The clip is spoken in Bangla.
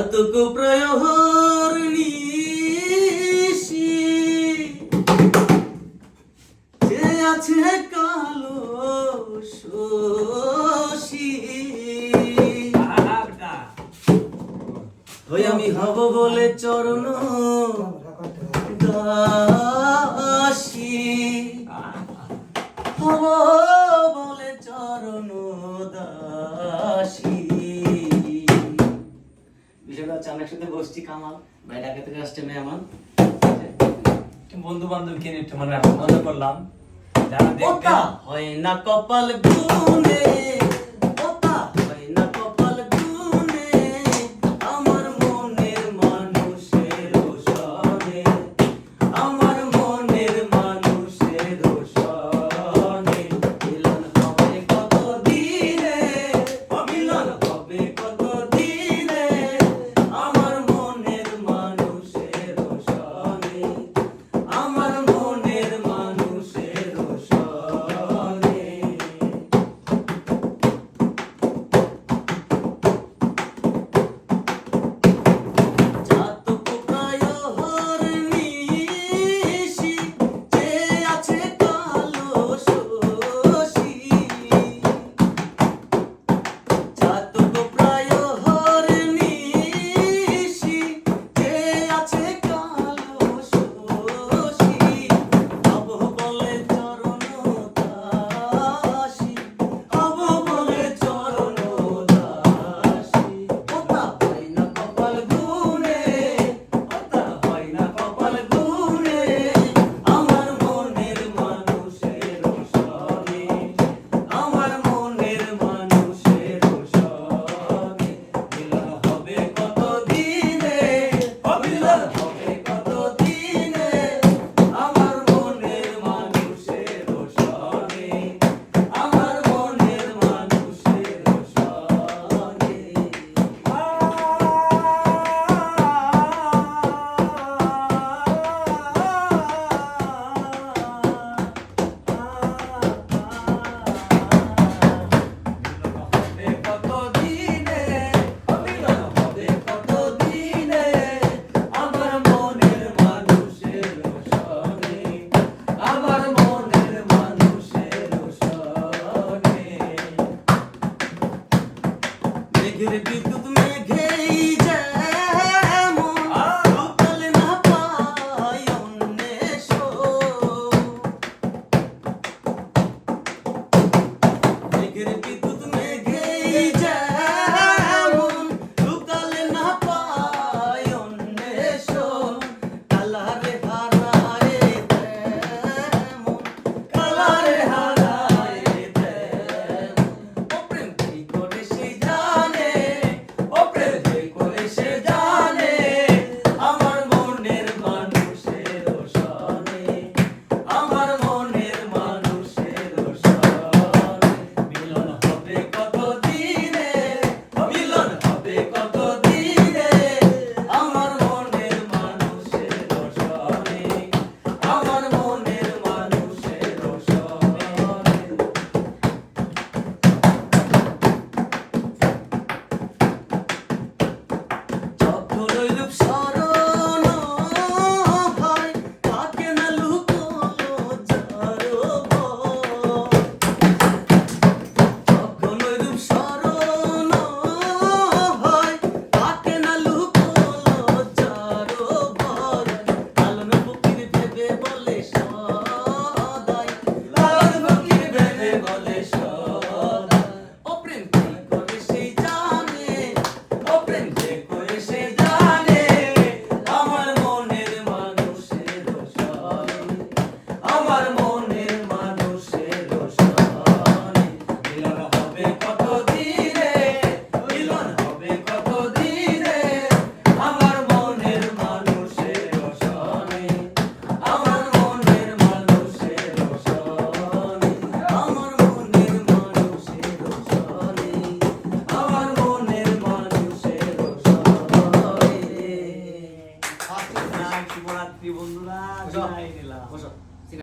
চাতক প্রহর নিশি যে আছে কালো শশী ওই আমি হব বলে চরণ দাসী হব বলে চরণ দাসী। বিষয়টা হচ্ছে আমরা একসাথে বসছি, কামাল ভাই ঢাকা থেকে আসছে, মেহমান বন্ধু বান্ধবকে নিয়ে একটু মনে করলাম যারা দেখবে হয় না কপাল গুনে, হয় না কপাল গুনে আমার মনের মানুষের সনে, আমার মনের মানুষের সনে মিলন হবে কত দিনে, মিলন হবে কত দিনে আমার মনের মানুষের সনে, আমার মনের মানুষের সনে। চাতক প্রহর নিশি যে আছে কালো শশী, চাতক প্রহর নিশি যে আছে কালো শশী হব বলে চরণ দাসী, হব বলে চরণ দাসী। ওটা হয় না কপাল গুনে, ওটা হয় না কপাল গুনে আমার মনের মানুষের সনে, আমার মনের মানুষের সনে মিলন হবে কত দিনে, মিলন হবে কত দিনে আমার মনের মানুষের সনে, আমার মনের মানুষের সনে। কত দিনে মিলন হবে কত দিনে আমার মনের মানুষের সনে, আমার মনের মানুষের সনে। মেঘের বিদ্যুৎ মেঘেই যেমন সকাল না পায় অন্বেষ, মেঘের বিদ্যুৎ